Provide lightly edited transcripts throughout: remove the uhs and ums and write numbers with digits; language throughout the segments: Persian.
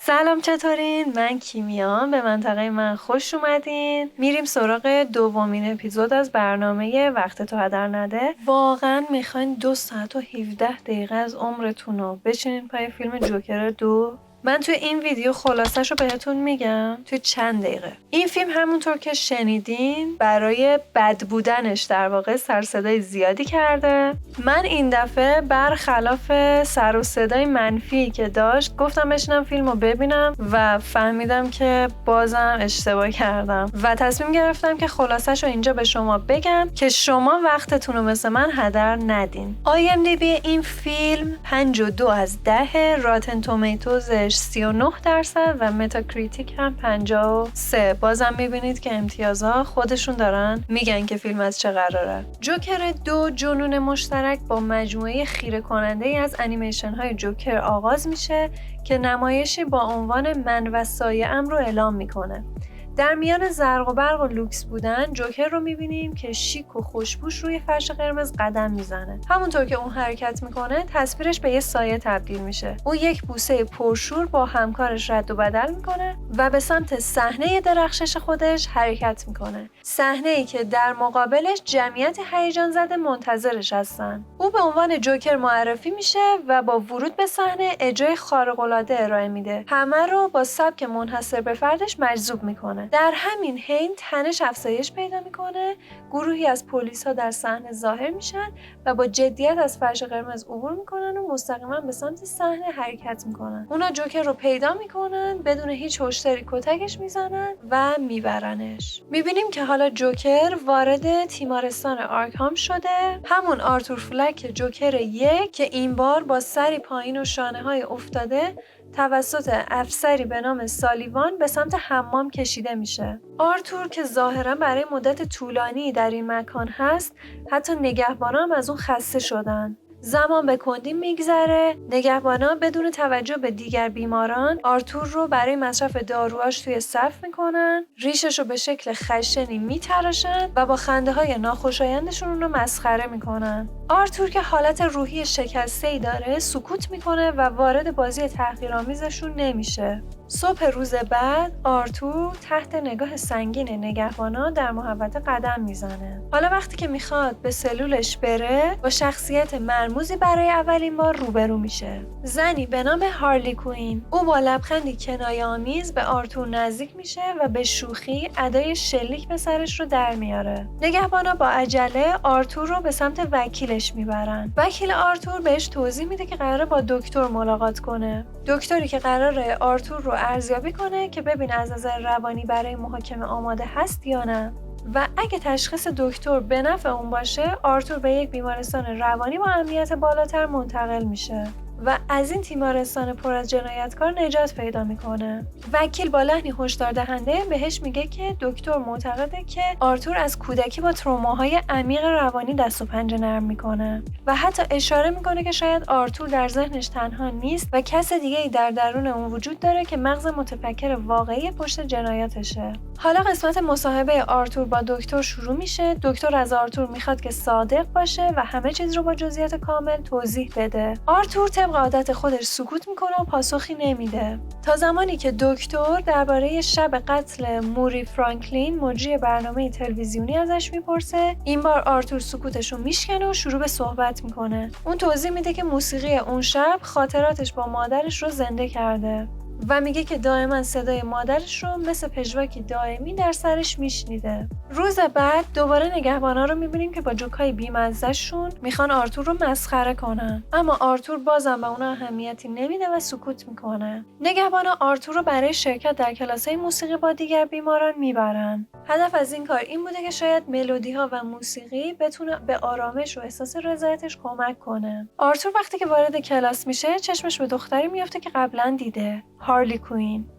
سلام، چطورین؟ من کیمیام. به منطقه من خوش اومدین. میریم سراغ دومین اپیزود از برنامه وقت تو هدر نده. واقعا میخواین 2 ساعت و 17 دقیقه از عمرتون رو بشینین پای فیلم جوکر 2؟ من توی این ویدیو خلاصش رو بهتون میگم توی چند دقیقه. این فیلم همونطور که شنیدین برای بد بودنش در واقع سر صدای زیادی کرده. من این دفعه برخلاف سر و صدای منفی که داشت گفتم بشینم فیلم رو ببینم و فهمیدم که بازم اشتباه کردم و تصمیم گرفتم که خلاصش رو اینجا به شما بگم که شما وقتتون رو مثل من هدر ندین. IMDb این فیلم 52 از 10، راتن تومیتوزش 39% و متاکریتیک هم 53. بازم میبینید که امتیازها خودشون دارن میگن که فیلم از چه قراره. جوکر 2 جنون مشترک با مجموعه خیره کننده ای از انیمیشن های جوکر آغاز میشه که نمایشی با عنوان من و سایه‌ام رو اعلام میکنه. در میان زرق و برق و لوکس بودن جوکر رو میبینیم که شیک و خوشبوش روی فرش قرمز قدم میزنه. همونطور که اون حرکت میکنه تصویرش به یه سایه تبدیل میشه. او یک بوسه پرشور با همکارش رد و بدل میکنه و به سمت صحنه درخشش خودش حرکت میکنه. صحنه‌ای که در مقابلش جمعیت هیجان زده منتظرش هستن. او به عنوان جوکر معرفی میشه و با ورود به صحنه اجرای خارق‌العاده ارائه میده. همه رو با سبک منحصر به فردش مجذوب میکنه. در همین حین تنش افزایش پیدا میکنه. گروهی از پلیس‌ها در صحنه ظاهر میشن و با جدیت از فرش قرمز عبور میکنن و مستقیما به سمت صحنه حرکت میکنن. اونا جوکر رو پیدا میکنن، بدون هیچ هشداری کتکش میزنن و میبرنش. میبینیم که حالا جوکر وارد تیمارستان آرکهام شده. همون آرتور فلک جوکر 1 که این بار با سری پایین و شانه‌های افتاده توسط افسری به نام سالیوان به سمت حمام کشیده میشه. آرتور که ظاهرا برای مدت طولانی در این مکان هست، حتی نگهبانا هم از اون خسته شدن. زمان به کندی میگذره. نگهبانا بدون توجه به دیگر بیماران آرتور رو برای مصرف داروهاش توی صف میکنن، ریشش رو به شکل خشنی میتراشن و با خنده های ناخوشایندشون اون رو مسخره میکنن. آرتور که حالت روحی شکسته‌ای داره سکوت میکنه و وارد بازی تحقیرآمیزشون نمیشه. صبح روز بعد آرتور تحت نگاه سنگین نگهبانا در محوطه قدم میزنه. حالا وقتی که میخواد به سلولش بره با شخصیت مرموزی برای اولین بار روبرو میشه. زنی به نام هارلی کوین. او با لبخندی کنایه‌آمیز به آرتور نزدیک میشه و به شوخی ادای شلیک به سرش رو در میاره. نگهبانا با عجله آرتور رو به سمت وکیلش میبرن. وکیل آرتور بهش توضیح میده که قراره با دکتر ملاقات کنه. دکتری که قراره آرتور رو ارزیابی کنه که ببینه از نظر روانی برای محاکمه آماده هست یا نه. و اگه تشخیص دکتر به نفع اون باشه، آرتور به یک بیمارستان روانی با امنیت بالاتر منتقل میشه و از این تیمارستان پر از جنایتکار نجات پیدا میکنه. وکیل با لحنی هشدار دهنده بهش میگه که دکتر معتقده که آرتور از کودکی با تروماهای عمیق روانی دست و پنجه نرم میکنه و حتی اشاره میکنه که شاید آرتور در ذهنش تنها نیست و کس دیگه‌ای در درون اون وجود داره که مغز متفکر واقعی پشت جنایاتشه. حالا قسمت مصاحبه آرتور با دکتر شروع میشه. دکتر از آرتور میخواد که صادق باشه و همه چیز رو با جزئیات کامل توضیح بده. آرتور طبق عادت خودش سکوت میکنه و پاسخی نمیده تا زمانی که دکتر درباره شب قتل موری فرانکلین مجری برنامه تلویزیونی ازش میپرسه. این بار آرتور سکوتش رو میشکنه و شروع به صحبت میکنه. اون توضیح میده که موسیقی اون شب خاطراتش با مادرش رو زنده کرده و میگه که دائما صدای مادرش رو مثل پژواکی دائمی در سرش میشنیده. روز بعد دوباره نگهبانا رو میبینیم که با جوکای بیمزه‌شون میخوان آرتور رو مسخره کنن، اما آرتور بازم به اونا اهمیتی نمیده و سکوت میکنه. نگهبانا آرتور رو برای شرکت در کلاس‌های موسیقی با دیگر بیماران میبرن. هدف از این کار این بوده که شاید ملودی‌ها و موسیقی بتونه به آرامش و احساس رضایتش کمک کنه. آرتور وقتی که وارد کلاس میشه چشمش به دختری میفته که قبلا دیده، هارلی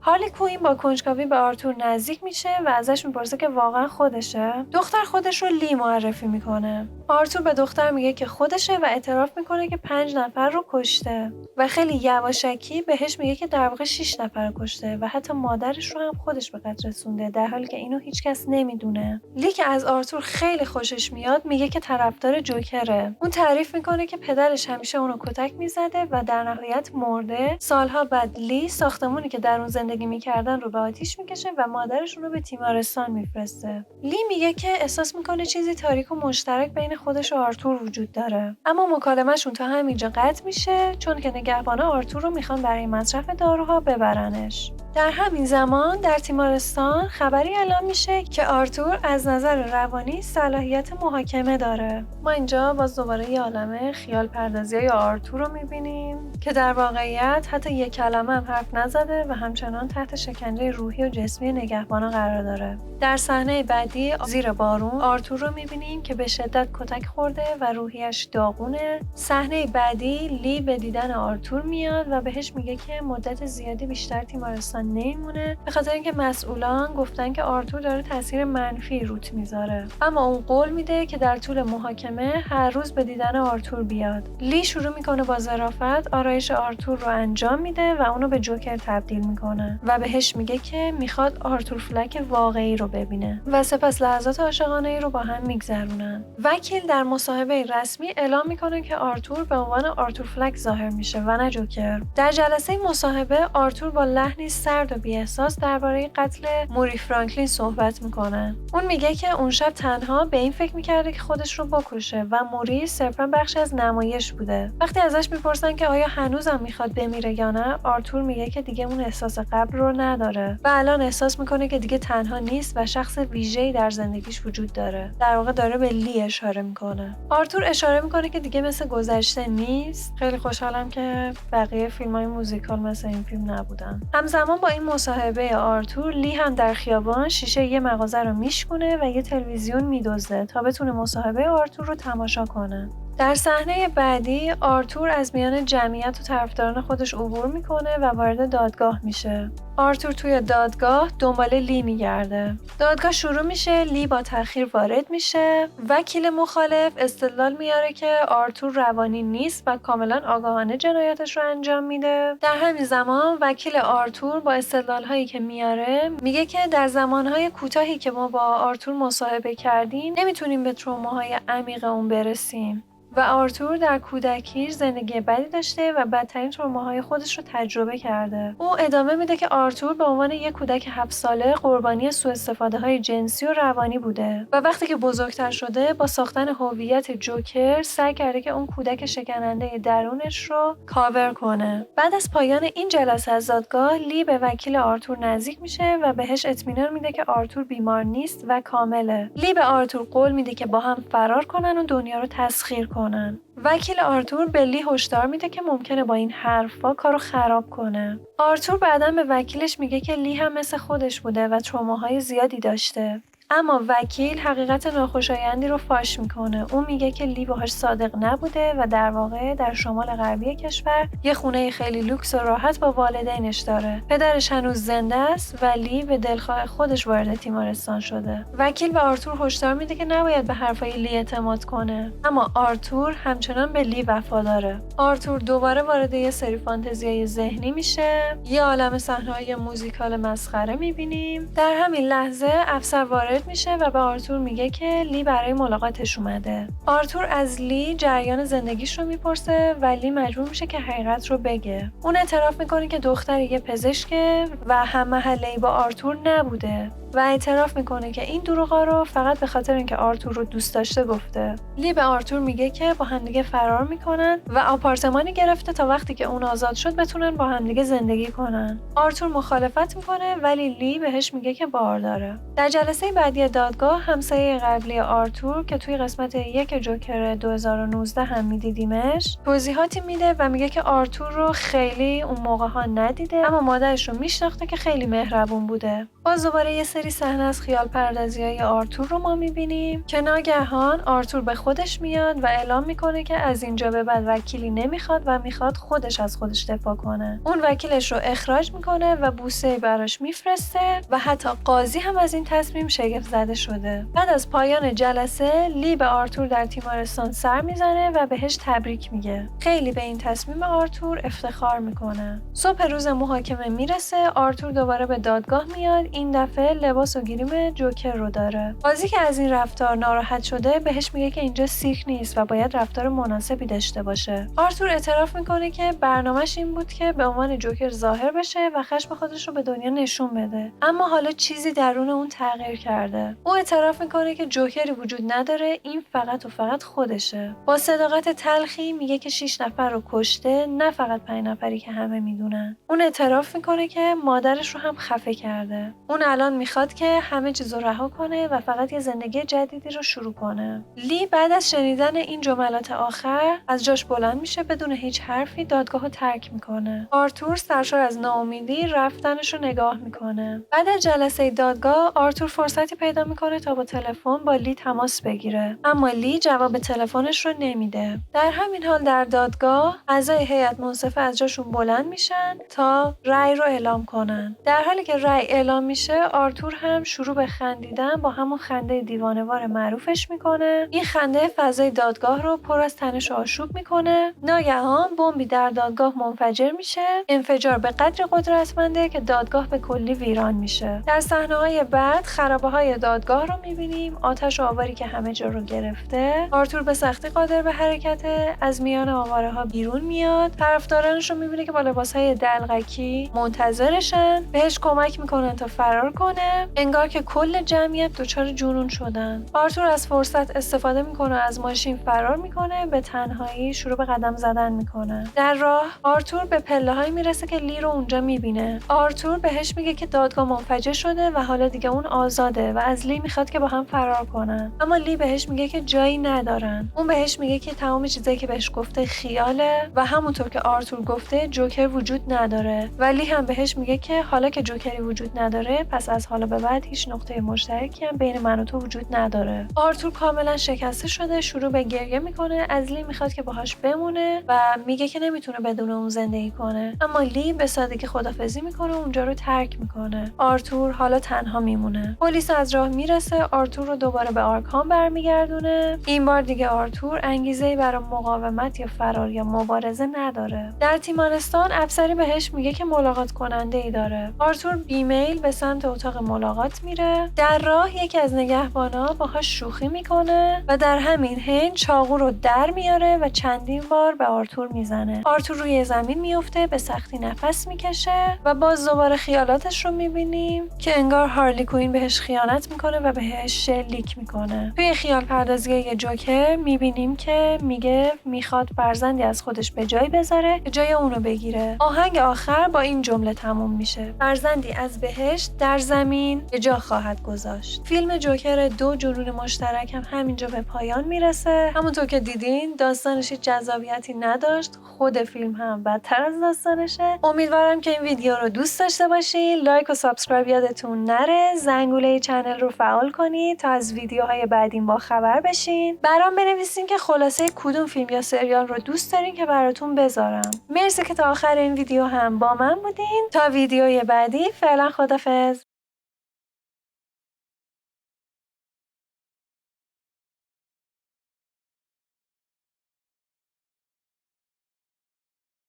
هارلی کوین با کنجکاوی به آرتور نزدیک میشه و ازش میپرسه که واقعا خودشه. دختر خودش رو لی معرفی میکنه. آرتور به دختر میگه که خودشه و اعتراف میکنه که 5 نفر رو کشته و خیلی یواشکی بهش میگه که در واقع 6 نفر رو کشته و حتی مادرش رو هم خودش به قتل رسونده، در حالی که اینو هیچکس نمیدونه. لی که از آرتور خیلی خوشش میاد میگه که طرفدار جوکره. اون تعریف میکنه که پدرش همیشه اونو کتک میزده و در نهایت مرده. سالها بعد لی ساختمونی که در اون زندگی میکردن رو به آتیش میکشه و مادرش اونو به تیمارستان میفرسته. لی میگه که احساس میکنه چیزی تاریک و مشترک بین خودش و آرتور وجود داره، اما مکالمه‌شون تا همینجا قطع میشه چون که نگهبانا آرتور رو میخوان برای مصرف داروها ببرنش. در همین زمان در تیمارستان خبری اعلام میشه که آرتور از نظر روانی صلاحیت محاکمه داره. ما اینجا باز دوباره یه عالمه خیال پردازی‌های آرتور رو میبینیم که در واقعیت حتی یک کلمه هم حرف نزده و همچنان تحت شکنجه روحی و جسمی نگهبانا قرار داره. در صحنه بعدی زیر بارون آرتور رو میبینیم که به شدت کتک خورده و روحیش داغونه. صحنه بعدی لی به دیدن آرتور میاد و بهش میگه که مدت زیادی بیشتر تیمارستان نمیمونه به خاطر اینکه مسئولان گفتن که آرتور داره تاثیر منفی روت میذاره، اما اون قول میده که در طول محاکمه هر روز به دیدن آرتور بیاد. لی شروع میکنه با ظرافت آرایش آرتور رو انجام میده و اونو به جوکر تبدیل میکنه و بهش میگه که میخواد آرتور فلک واقعی رو ببینه و سپس لحظات عاشقانه‌ای رو با هم میگذرونن. وکیل در مصاحبه رسمی اعلام میکنه که آرتور به عنوان آرتور فلک ظاهر میشه و نه جوکر. در جلسه مصاحبه آرتور با لحنی سرد و بی‌احساس درباره قتل موری فرانکلین صحبت میکنه. اون میگه که اون شب تنها به این فکر میکرده که خودش رو بکشه و موری صرفا بخشی از نمایش بوده. وقتی ازش میپرسن که آیا هنوزم میخواد بمیره یا نه، آرتور میگه که دیگه اون احساس قبل رو نداره و الان احساس میکنه که دیگه تنها نیست و شخص ویژه‌ای در زندگیش وجود داره. در واقع داره به لی اشاره میکنه. آرتور اشاره میکنه که دیگه مثل گذشته نیست. خیلی خوشحالم که بقیه فیلم‌های موزیکال مثل این فیلم نبودن. همزمان با این مصاحبه آرتور، لی هم در خیابان شیشه یه مغازه رو میشکونه و یه تلویزیون میدزده تا بتونه مصاحبه آرتور رو تماشا کنه. در صحنه بعدی آرتور از میان جمعیت و طرفداران خودش عبور میکنه و وارد دادگاه میشه. آرتور توی دادگاه دنبال لی میگرده. دادگاه شروع میشه، لی با تأخیر وارد میشه. وکیل مخالف استدلال میاره که آرتور روانی نیست و کاملا آگاهانه جنایتش رو انجام میده. در همین زمان وکیل آرتور با استدلال‌هایی که میاره میگه که در زمانهای کوتاهی که ما با آرتور مصاحبه کردیم نمیتونیم به تروماهای عمیق اون برسیم و آرتور در کودکیش زندگی بدی داشته و بدترین تروماهای خودش رو تجربه کرده. او ادامه میده که آرتور به عنوان یک کودک 7 ساله قربانی سوء استفاده‌های جنسی و روانی بوده و وقتی که بزرگتر شده با ساختن هویت جوکر سعی کرده که اون کودک شکننده درونش رو کاور کنه. بعد از پایان این جلسه از دادگاه، لی به وکیل آرتور نزدیک میشه و بهش اطمینان میده که آرتور بیمار نیست و کامله. لی به آرتور قول میده که با هم فرار کنن و دنیا رو تسخیر کنن. وکیل آرتور به لی هشدار میده که ممکنه با این حرفا کارو خراب کنه. آرتور بعداً به وکیلش میگه که لی هم مثل خودش بوده و تروماهای زیادی داشته. اما وکیل حقیقت ناخوشایندی رو فاش میکنه. اون میگه که لی باهاش صادق نبوده و در واقع در شمال غربی کشور یه خونه خیلی لوکس و راحت با والدینش داره. پدرش هنوز زنده است و لی به دلخواه خودش وارد تیمارستان شده. وکیل به آرتور هشدار میده که نباید به حرفای لی اعتماد کنه، اما آرتور همچنان به لی وفاداره. آرتور دوباره وارد یه سری فانتزیای ذهنی میشه. یه عالمه صحنه‌های موزیکال مسخره میبینیم. در همین لحظه افسر وارد میشه و به آرتور میگه که لی برای ملاقاتش اومده. آرتور از لی جریان زندگیش رو میپرسه و لی مجبور میشه که حقیقت رو بگه. اون اعتراف میکنه که دختر یه پزشکه و هم محله‌ای با آرتور نبوده و اعتراف میکنه که این دروغا رو فقط به خاطر اینکه آرتور رو دوست داشته گفته. لی به آرتور میگه که با همدیگه فرار میکنن و آپارتمانی گرفته تا وقتی که اون آزاد شد بتونن با همدیگه زندگی کنن. آرتور مخالفت میکنه ولی لی بهش میگه که بار داره. در جلسه بعدی دادگاه همسایه قبلی آرتور که توی قسمت 1 جوکر 2019 هم میدیدیمش توضیحاتی میده و میگه که آرتور رو خیلی اون موقع ها ندیده، اما مادرش رو میشناخته که خیلی مهربون بوده. باز دوباره یه سری صحنه از خیال پردازی‌های آرتور رو ما می‌بینیم که ناگهان آرتور به خودش میاد و اعلام میکنه که از اینجا به بعد وکیلی نمیخواد و میخواد خودش از خودش دفاع کنه. اون وکیلش رو اخراج میکنه و بوسه براش میفرسته و حتی قاضی هم از این تصمیم شگفت زده شده. بعد از پایان جلسه لی به آرتور در تیمارستان سر میزنه و بهش تبریک میگه. خیلی به این تصمیم آرتور افتخار میکنه. صبح روز محاکمه میرسه. آرتور دوباره به دادگاه میاد. این دفعه لباس و گریم جوکر رو داره. قاضی که از این رفتار ناراحت شده بهش میگه که اینجا سیرک نیست و باید رفتار مناسبی داشته باشه. آرتور اعتراف میکنه که برنامه‌ش این بود که به عنوان جوکر ظاهر بشه و خشم خودش رو به دنیا نشون بده. اما حالا چیزی درون اون تغییر کرده. او اعتراف میکنه که جوکری وجود نداره، این فقط و فقط خودشه. با صداقت تلخی میگه که 6 نفر رو کشته، نه فقط 5 نفری که همه میدونن. اون اعتراف میکنه که مادرش رو هم خفه کرده. اون الان میخواد که همه چیز رو رها کنه و فقط یه زندگی جدیدی رو شروع کنه. لی بعد از شنیدن این جملات آخر از جاش بلند میشه، بدون هیچ حرفی دادگاه رو ترک میکنه. آرتور سرشار از ناامیدی رفتنش رو نگاه میکنه. بعد از جلسه دادگاه آرتور فرصتی پیدا میکنه تا با تلفن با لی تماس بگیره، اما لی جواب تلفنش رو نمیده. در همین حال در دادگاه اعضای هیئت منصفه از جاشون بلند میشن تا رأی رو اعلام کنن. در حالی که رأی اعلام میشه آرتور هم شروع به خندیدن با همون خنده دیوانه‌وار معروفش میکنه. این خنده فضای دادگاه رو پر از تنش و آشوب میکنه. ناگهان بمبی در دادگاه منفجر میشه. انفجار به قدر قدرتمنده که دادگاه به کلی ویران میشه. در صحنه‌های بعد خرابه‌های دادگاه رو میبینیم. آتش و آواری که همه جا رو گرفته. آرتور به سختی قادر به حرکته. از میان آواره‌ها بیرون میاد. طرفدارانش رو میبینه که با لباس‌های دلغکی منتظرشن. بهش کمک میکنن تا فرار کنه. انگار که کل جمعیت دچار جنون شدن. آرتور از فرصت استفاده میکنه، از ماشین فرار میکنه، به تنهایی شروع به قدم زدن میکنه. در راه آرتور به پله‌هایی میرسه که لی رو اونجا میبینه. آرتور بهش میگه که دادگاه منفجر شده و حالا دیگه اون آزاده و از لی میخواد که با هم فرار کنن. اما لی بهش میگه که جایی ندارن. اون بهش میگه که تمام چیزایی که بهش گفته خیاله و همونطور که آرتور گفته جوکر وجود نداره. و لی هم بهش میگه که حالا که جوکری وجود نداره پس از حالا به بعد هیچ نقطه مشترکی هم بین من و تو وجود نداره. آرتور کاملا شکسته شده شروع به گریه میکنه. از لی میخواد که باهاش بمونه و میگه که نمیتونه بدون اون زندگی کنه. اما لی به سادگی خدافظی میکنه و اونجا رو ترک میکنه. آرتور حالا تنها میمونه. پلیس از راه میرسه. آرتور رو دوباره به آرکام برمیگردونه. این بار دیگه آرتور انگیزه‌ای برای مقاومت یا فرار یا مبارزه نداره. در تیمارستان افسری بهش میگه که ملاقات کننده‌ای داره. آرتور بیمیل به سمت اتاق ملاقات میره. در راه یکی از نگهبانا باهاش شوخی میکنه و در همین حین چاقو رو در میاره و چندین بار به آرتور میزنه. آرتور روی زمین میفته، به سختی نفس میکشه و باز دوباره خیالاتش رو میبینیم که انگار هارلی کوین بهش خیانت میکنه و بهش شلیک میکنه. توی خیال پردازی جوکر میبینیم که میگه میخواد فرزندی از خودش به جای بذاره که جای اونو بگیره. آهنگ آخر با این جمله تموم میشه: فرزندی از بهشت در زمین به جا خواهد گذاشت. فیلم جوکر 2 جنون مشترک هم همینجا به پایان میرسه. همونطور که دیدین داستانش جذابیتی نداشت، خود فیلم هم بدتر از داستانشه. امیدوارم که این ویدیو رو دوست داشته باشین. لایک و سابسکرایب یادتون نره. زنگوله چنل رو فعال کنید تا از ویدیوهای بعدین با خبر بشین. برام بنویسین که خلاصه کدوم فیلم یا سریال رو دوست دارین که براتون بذارم. مرسی که تا آخر این ویدیو هم با من بودین. تا ویدیوی بعدی فعلا خدافظ.